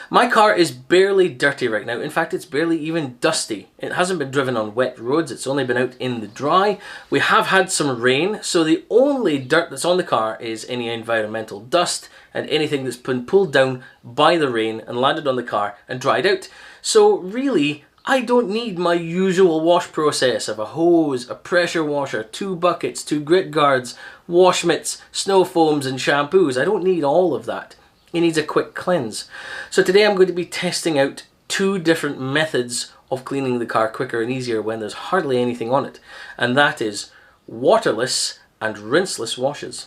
My car is barely dirty right now. In fact, it's barely even dusty. It hasn't been driven on wet roads. It's only been out in the dry. We have had some rain, so the only dirt that's on the car is any environmental dust and anything that's been pulled down by the rain and landed on the car and dried out. So really, I don't need my usual wash process of a hose, a pressure washer, 2 buckets, 2 grit guards, wash mitts, snow foams and shampoos. I don't need all of that. It needs a quick cleanse. So today I'm going to be testing out 2 different methods of cleaning the car quicker and easier when there's hardly anything on it. And that is waterless and rinseless washes.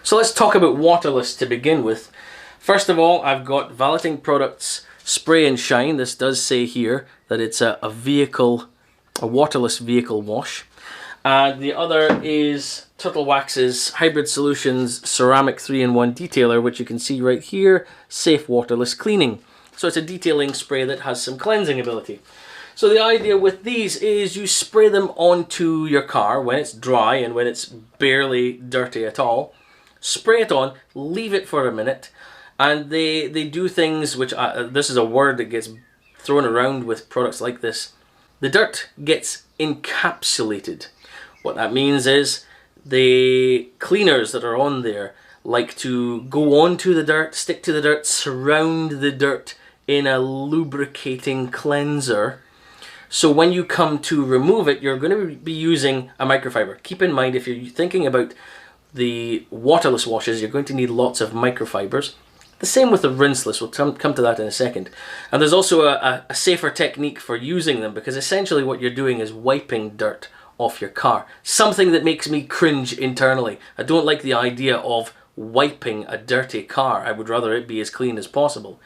So let's talk about waterless to begin with. First of all, I've got Valeting Products Spray and Shine. This does say here that it's a waterless vehicle wash. The other is Turtle Wax's Hybrid Solutions Ceramic 3-in-1 Detailer, which you can see right here, safe waterless cleaning. So it's a detailing spray that has some cleansing ability. So the idea with these is you spray them onto your car when it's dry and when it's barely dirty at all. Spray it on, leave it for a minute, and they do things which, this is a word that gets thrown around with products like this. The dirt gets encapsulated. What that means is the cleaners that are on there like to go onto the dirt, stick to the dirt, surround the dirt in a lubricating cleanser. So when you come to remove it, you're going to be using a microfiber. Keep in mind, if you're thinking about the waterless washes, you're going to need lots of microfibers. The same with the rinseless, we'll come to that in a second. And there's also a safer technique for using them, because essentially what you're doing is wiping dirt off your car. Something that makes me cringe internally. I don't like the idea of wiping a dirty car. I would rather it be as clean as possible.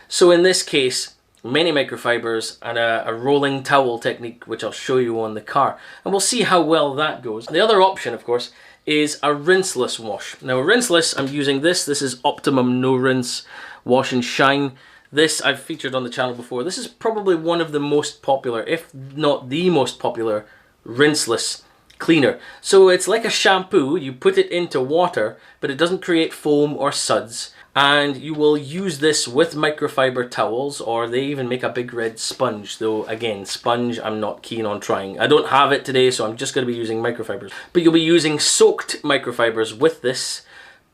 So in this case, many microfibers and a rolling towel technique, which I'll show you on the car. And we'll see how well that goes. The other option, of course, is a rinseless wash. Now, a rinseless, I'm using this. This is Optimum No Rinse Wash and Shine. This I've featured on the channel before. This is probably one of the most popular, if not the most popular, rinseless cleaner. So it's like a shampoo. You put it into water, but it doesn't create foam or suds. And you will use this with microfiber towels, or they even make a big red sponge. Though again, sponge I'm not keen on trying. I don't have it today, so I'm just going to be using microfibers. But you'll be using soaked microfibers with this,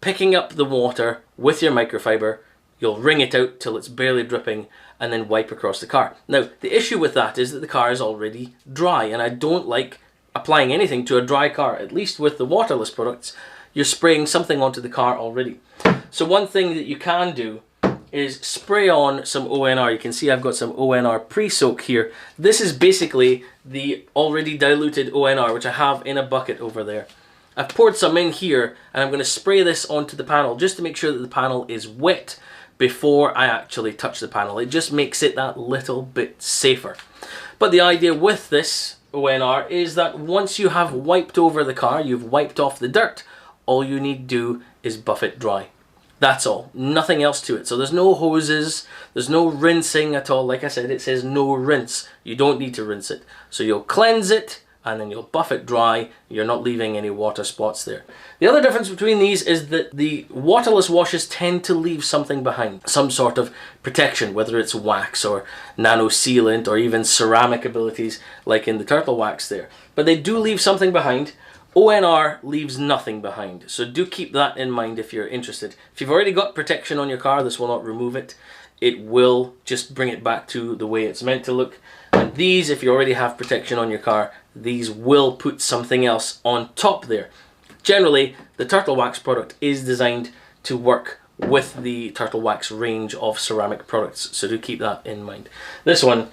picking up the water with your microfiber. You'll wring it out till it's barely dripping, and then wipe across the car. Now, the issue with that is that the car is already dry, and I don't like applying anything to a dry car. At least with the waterless products, you're spraying something onto the car already. So one thing that you can do is spray on some ONR. You can see I've got some ONR pre-soak here. This is basically the already diluted ONR, which I have in a bucket over there. I've poured some in here, and I'm going to spray this onto the panel just to make sure that the panel is wet before I actually touch the panel. It just makes it that little bit safer. But the idea with this ONR is that once you have wiped over the car, you've wiped off the dirt, all you need to do is buff it dry. That's all. Nothing else to it. So there's no hoses, there's no rinsing at all. Like I said, it says no rinse. You don't need to rinse it. So you'll cleanse it, and then you'll buff it dry. You're not leaving any water spots there. The other difference between these is that the waterless washes tend to leave something behind. Some sort of protection, whether it's wax or nano sealant or even ceramic abilities like in the Turtle Wax there. But they do leave something behind. ONR leaves nothing behind, so do keep that in mind if you're interested. If you've already got protection on your car, this will not remove it. It will just bring it back to the way it's meant to look. And these, if you already have protection on your car, these will put something else on top there. Generally, the Turtle Wax product is designed to work with the Turtle Wax range of ceramic products, so do keep that in mind. This one,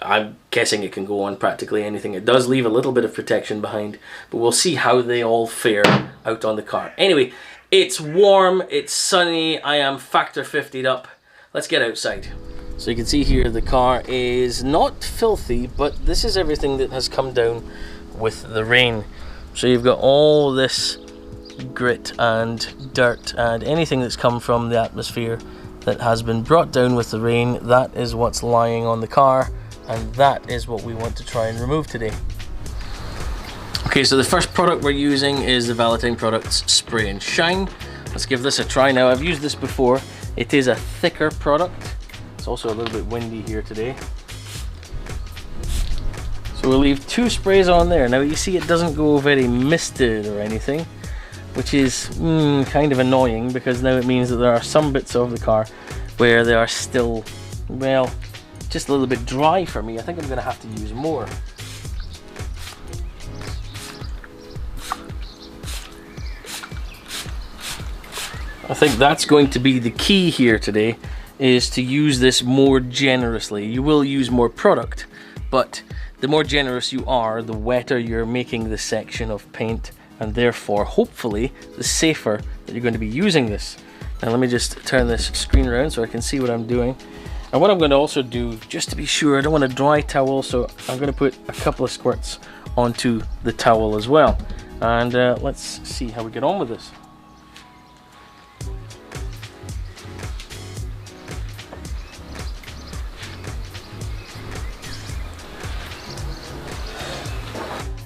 I'm guessing it can go on practically anything. It does leave a little bit of protection behind, but we'll see how they all fare out on the car. Anyway, it's warm, it's sunny, I am factor 50'd up. Let's get outside. So you can see here the car is not filthy, but this is everything that has come down with the rain. So you've got all this grit and dirt and anything that's come from the atmosphere that has been brought down with the rain. That is what's lying on the car, and that is what we want to try and remove today. Okay, so the first product we're using is the Valeting Products Spray and Shine. Let's give this a try now. I've used this before. It is a thicker product. It's also a little bit windy here today. So we'll leave 2 sprays on there. Now you see it doesn't go very misted or anything, which is kind of annoying, because now it means that there are some bits of the car where they are still, well, just a little bit dry for me. I think I'm going to have to use more. I think that's going to be the key here today, is to use this more generously. You will use more product, but the more generous you are, the wetter you're making this section of paint, and therefore, hopefully, the safer that you're going to be using this. Now let me just turn this screen around so I can see what I'm doing. And what I'm going to also do, just to be sure, I don't want a dry towel, so I'm going to put a couple of squirts onto the towel as well. And let's see how we get on with this.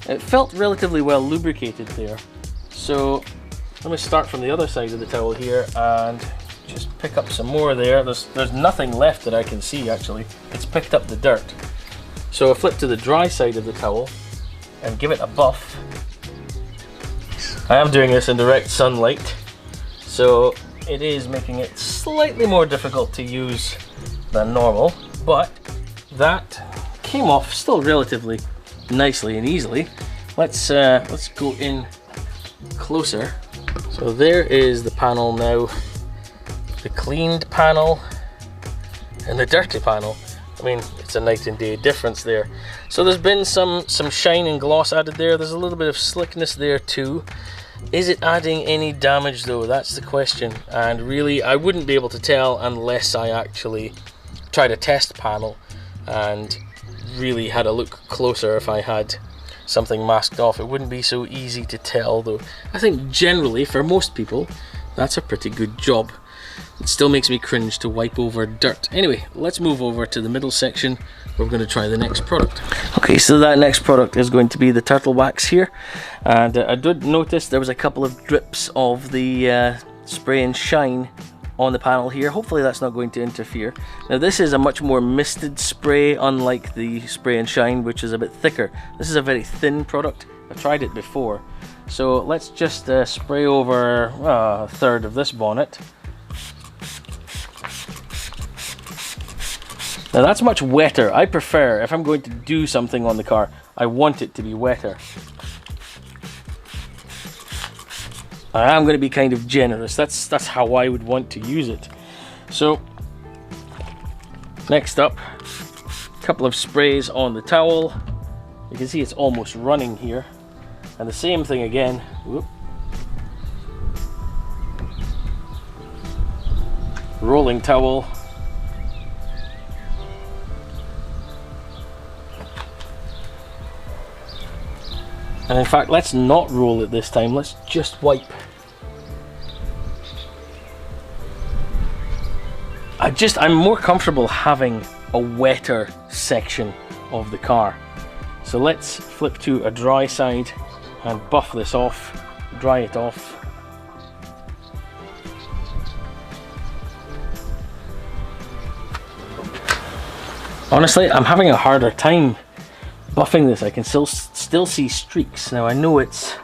It felt relatively well lubricated there, so let me start from the other side of the towel here and just pick up some more there. There's nothing left that I can see actually. It's picked up the dirt. So I'll flip to the dry side of the towel and give it a buff. I am doing this in direct sunlight, so it is making it slightly more difficult to use than normal, but that came off still relatively nicely and easily. Let's go in closer. So there is the panel now, the cleaned panel and the dirty panel. I mean, it's a night and day difference there. So there's been some shine and gloss added there. There's a little bit of slickness there too. Is it adding any damage though? That's the question. And really, I wouldn't be able to tell unless I actually tried a test panel and really had a look closer. If I had something masked off, it wouldn't be so easy to tell though. I think generally for most people that's a pretty good job. It still makes me cringe to wipe over dirt. Anyway, let's move over to the middle section where we're going to try the next product. Okay, so that next product is going to be the turtle wax here, and I did notice there was a couple of drips of the spray and shine on the panel here. Hopefully that's not going to interfere. Now this is a much more misted spray, unlike the spray and shine, which is a bit thicker. This is a very thin product. I've tried it before. So let's just spray over a third of this bonnet. Now that's much wetter. I prefer, if I'm going to do something on the car, I want it to be wetter. I am going to be kind of generous. That's how I would want to use it. So next up, a couple of sprays on the towel. You can see it's almost running here. And the same thing again. Whoop. Rolling towel. And in fact, let's not roll it this time, let's just wipe. I'm more comfortable having a wetter section of the car. So let's flip to a dry side and buff this off, dry it off. Honestly, I'm having a harder time buffing this. I can still see streaks. Now I know it's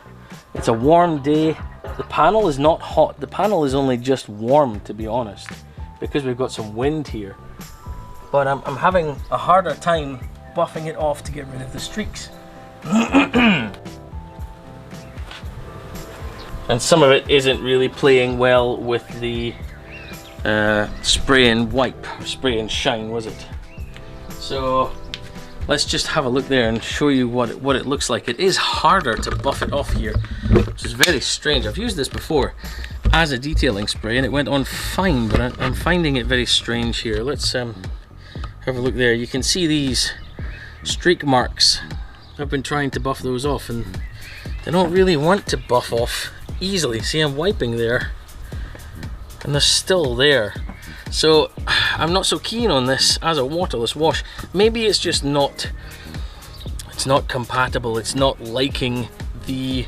a warm day. The panel is not hot. The panel is only just warm, to be honest, because we've got some wind here. But I'm having a harder time buffing it off to get rid of the streaks. And some of it isn't really playing well with the spray and wipe, or spray and shine, was it? So let's just have a look there and show you what it looks like. It is harder to buff it off here, which is very strange. I've used this before as a detailing spray and it went on fine, but I'm finding it very strange here. Let's have a look there. You can see these streak marks. I've been trying to buff those off and they don't really want to buff off easily. See, I'm wiping there and they're still there. So I'm not so keen on this as a waterless wash. Maybe it's just not, it's not compatible. It's not liking the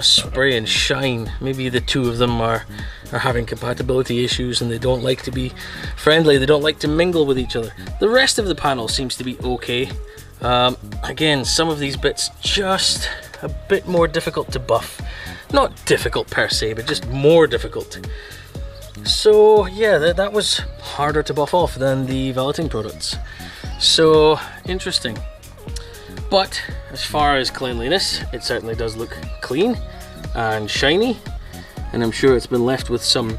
spray and shine. Maybe the two of them are having compatibility issues and they don't like to be friendly. They don't like to mingle with each other. The rest of the panel seems to be okay. Again, some of these bits just a bit more difficult to buff. Not difficult per se, but just more difficult. So yeah, that was harder to buff off than the Valeting products. So interesting. But as far as cleanliness, it certainly does look clean and shiny, and I'm sure it's been left with some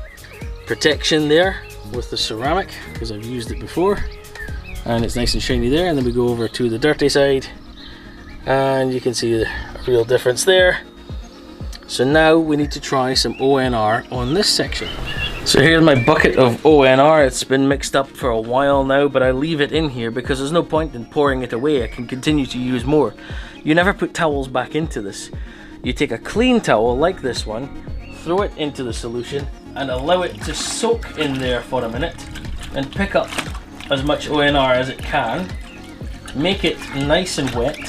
protection there with the ceramic because I've used it before, and it's nice and shiny there. And then we go over to the dirty side and you can see the real difference there. So now we need to try some ONR on this section. So here's my bucket of ONR. It's been mixed up for a while now, but I leave it in here because there's no point in pouring it away. I can continue to use more. You never put towels back into this. You take a clean towel like this one, throw it into the solution and allow it to soak in there for a minute and pick up as much ONR as it can. Make it nice and wet.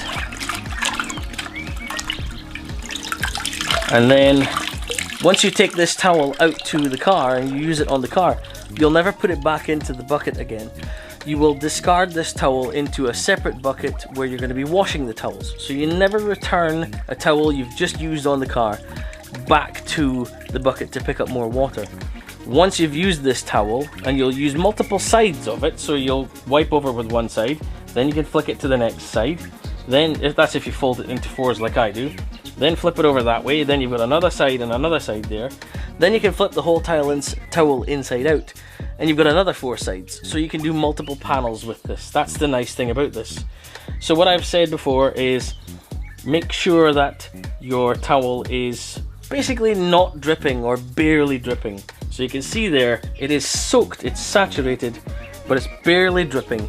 And then once you take this towel out to the car and you use it on the car, you'll never put it back into the bucket again. You will discard this towel into a separate bucket where you're going to be washing the towels. So you never return a towel you've just used on the car back to the bucket to pick up more water. Once you've used this towel, and you'll use multiple sides of it, so you'll wipe over with one side, then you can flick it to the next side. Then, if you fold it into fours like I do, then flip it over that way, then you've got another side and another side there. Then you can flip the whole towel inside out, and you've got another 4 sides. So you can do multiple panels with this. That's the nice thing about this. So what I've said before is make sure that your towel is basically not dripping or barely dripping. So you can see there, it is soaked, it's saturated, but it's barely dripping.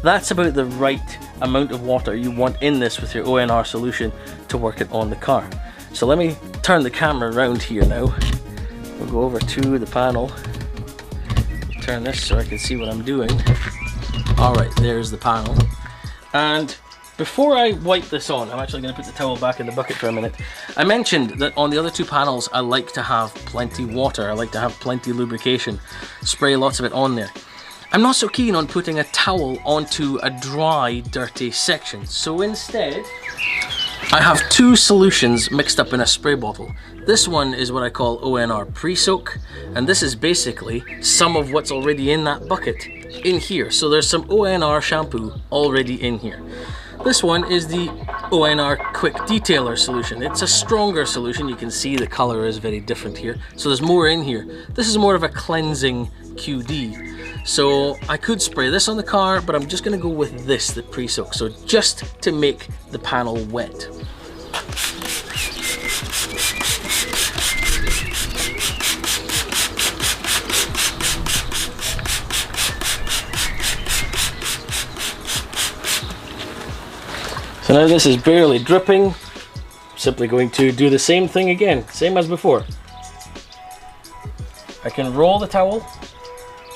That's about the right amount of water you want in this with your ONR solution to work it on the car. So let me turn the camera around here now. We'll go over to the panel. Turn this so I can see what I'm doing. Alright, there's the panel. And before I wipe this on, I'm actually going to put the towel back in the bucket for a minute. I mentioned that on the other 2 panels I like to have plenty water, I like to have plenty lubrication, spray lots of it on there. I'm not so keen on putting a towel onto a dry, dirty section, so instead I have 2 solutions mixed up in a spray bottle. This one is what I call ONR pre-soak, and this is basically some of what's already in that bucket in here. So there's some ONR shampoo already in here. This one is the ONR Quick Detailer solution. It's a stronger solution. You can see the color is very different here. So there's more in here. This is more of a cleansing QD. So I could spray this on the car, but I'm just going to go with this, the pre-soak. So just to make the panel wet. So now this is barely dripping. Simply going to do the same thing again, same as before. I can roll the towel,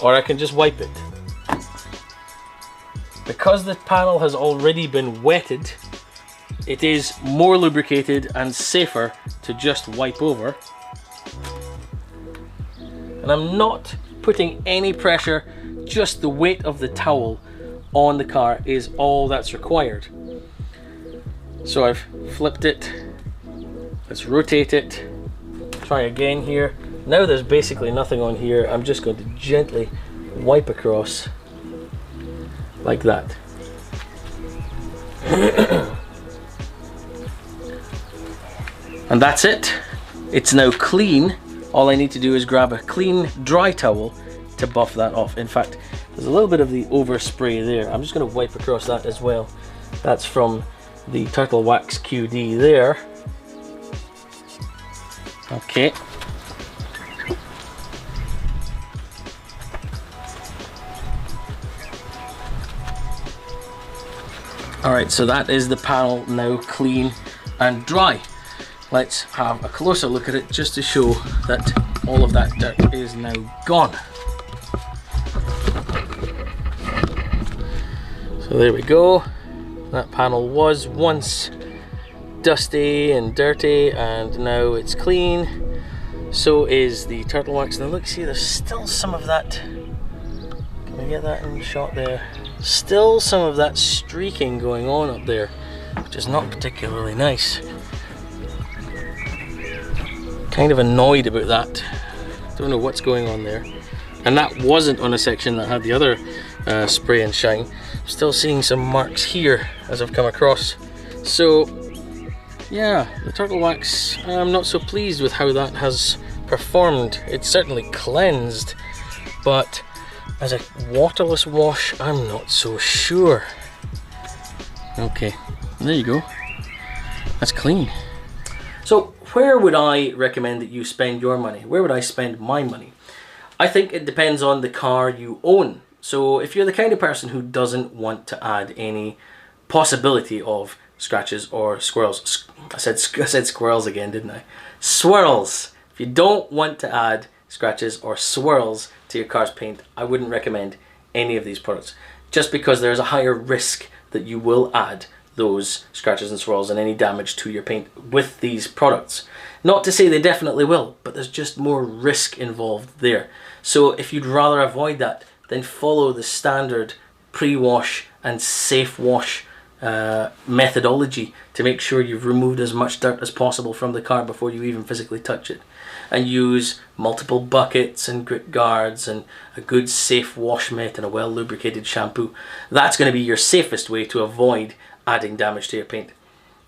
or I can just wipe it. Because the panel has already been wetted, it is more lubricated and safer to just wipe over. And I'm not putting any pressure, just the weight of the towel on the car is all that's required. So I've flipped it, let's rotate it, try again here. Now there's basically nothing on here. I'm just going to gently wipe across like that. And that's it. It's now clean. All I need to do is grab a clean dry towel to buff that off. In fact, there's a little bit of the overspray there. I'm just going to wipe across that as well. That's from the Turtle Wax QD there. Okay. Alright, so that is the panel now clean and dry. let's have a closer look at it just to show that all of that dirt is now gone. So there we go. That panel was once dusty and dirty and now it's clean. So is the turtle wax. Now look, see, there's still some of that. Can we get that in shot there? Still some of that streaking going on up there, which is not particularly nice. Kind of annoyed about that. Don't know what's going on there. And that wasn't on a section that had the other spray and shine. I'm still seeing some marks here as I've come across. So yeah, the turtle wax, I'm not so pleased with how that has performed. It's certainly cleansed, but as a waterless wash, I'm not so sure. Okay, there you go. That's clean. So where would I recommend that you spend your money? Where would I spend my money? I think it depends on the car you own. So if you're the kind of person who doesn't want to add any possibility of scratches or squirrels, I said squirrels again, didn't I? Swirls. If you don't want to add scratches or swirls to your car's paint, I wouldn't recommend any of these products, just because there's a higher risk that you will add those scratches and swirls and any damage to your paint with these products. Not to say they definitely will, but there's just more risk involved there. So if you'd rather avoid that, then follow the standard pre-wash and safe wash methodology to make sure you've removed as much dirt as possible from the car before you even physically touch it. And use multiple buckets and grit guards and a good safe wash mitt and a well lubricated shampoo. That's going to be your safest way to avoid adding damage to your paint.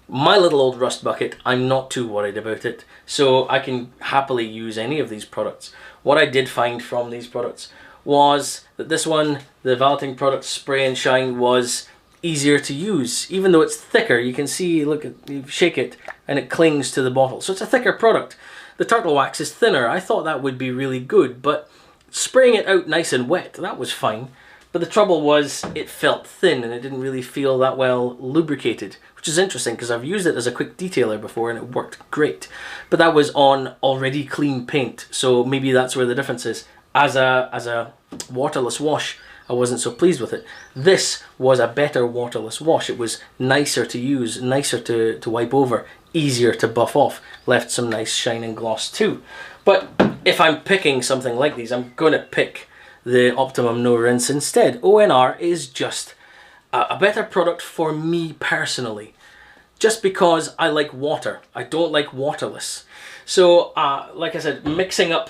My little old rust bucket, I'm not too worried about it, so I can happily use any of these products. What I did find from these products was that this one, the Valeting Products Spray and Shine, was easier to use. Even though it's thicker, you can see, look, you shake it and it clings to the bottle. So it's a thicker product. The turtle wax is thinner. I thought that would be really good, but spraying it out nice and wet, that was fine. But the trouble was it felt thin and it didn't really feel that well lubricated, which is interesting because I've used it as a quick detailer before and it worked great. But that was on already clean paint, so maybe that's where the difference is. As a waterless wash, I wasn't so pleased with it. This was a better waterless wash. It was nicer to use, nicer to wipe over, easier to buff off, left some nice shine and gloss too. But if I'm picking something like these, I'm going to pick the Optimum No Rinse instead. ONR is just a better product for me personally, just because I like water. I don't like waterless. So like I said, mixing up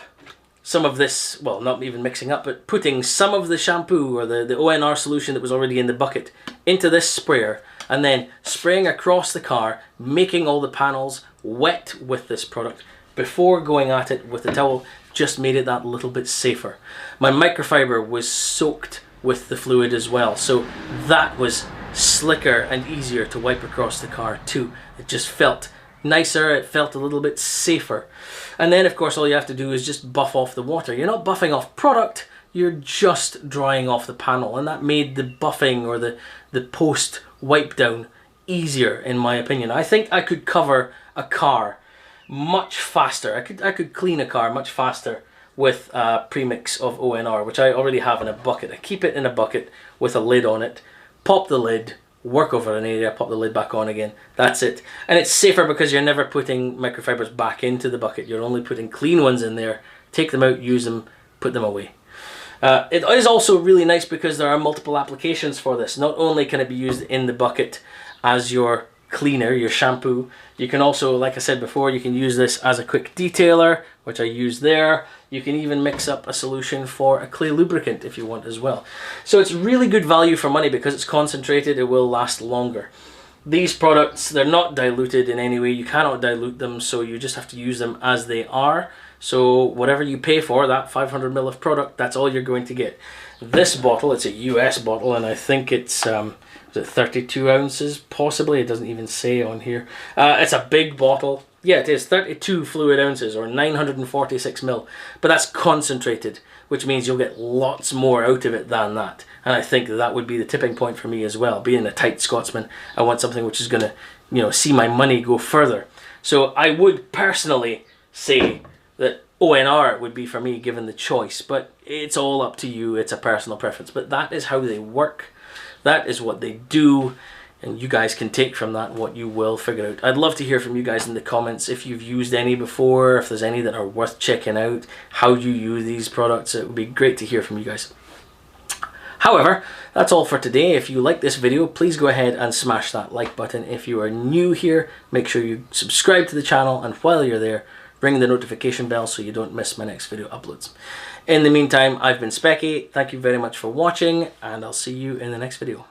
some of this, well, not even mixing up, but putting some of the shampoo or the ONR solution that was already in the bucket into this sprayer and then spraying across the car, making all the panels wet with this product before going at it with the towel, just made it that little bit safer. My microfiber was soaked with the fluid as well, so that was slicker and easier to wipe across the car too. It just felt nicer, it felt a little bit safer. And then of course all you have to do is just buff off the water. You're not buffing off product, you're just drying off the panel, and that made the buffing or the post wipe down easier in my opinion. I think I could cover a car much faster. I could clean a car much faster with a premix of ONR, which I already have in a bucket. I keep it in a bucket with a lid on it, pop the lid, work over an area, pop the lid back on again. That's it. And it's safer because you're never putting microfibers back into the bucket. You're only putting clean ones in there. Take them out, use them, put them away. It is also really nice because there are multiple applications for this. Not only can it be used in the bucket as your cleaner, your shampoo, you can also, like I said before, you can use this as a quick detailer, which I use there. You can even mix up a solution for a clay lubricant if you want as well. So it's really good value for money because it's concentrated, it will last longer. These products, they're not diluted in any way. You cannot dilute them, so you just have to use them as they are. So whatever you pay for, that 500 ml of product, that's all you're going to get. This bottle, it's a US bottle, and I think it's is it 32 ounces possibly? It doesn't even say on here. It's a big bottle. Yeah, it is 32 fluid ounces or 946 ml, but that's concentrated, which means you'll get lots more out of it than that. And I think that would be the tipping point for me as well. Being a tight Scotsman, I want something which is going to, you know, see my money go further. So I would personally say that ONR would be for me given the choice, but it's all up to you. It's a personal preference, but that is how they work. That is what they do, and you guys can take from that what you will figure out. I'd love to hear from you guys in the comments if you've used any before, if there's any that are worth checking out, how you use these products. It would be great to hear from you guys. However, that's all for today. If you like this video, please go ahead and smash that like button. If you are new here, make sure you subscribe to the channel, and while you're there, ring the notification bell so you don't miss my next video uploads. In the meantime, I've been Specky. Thank you very much for watching, and I'll see you in the next video.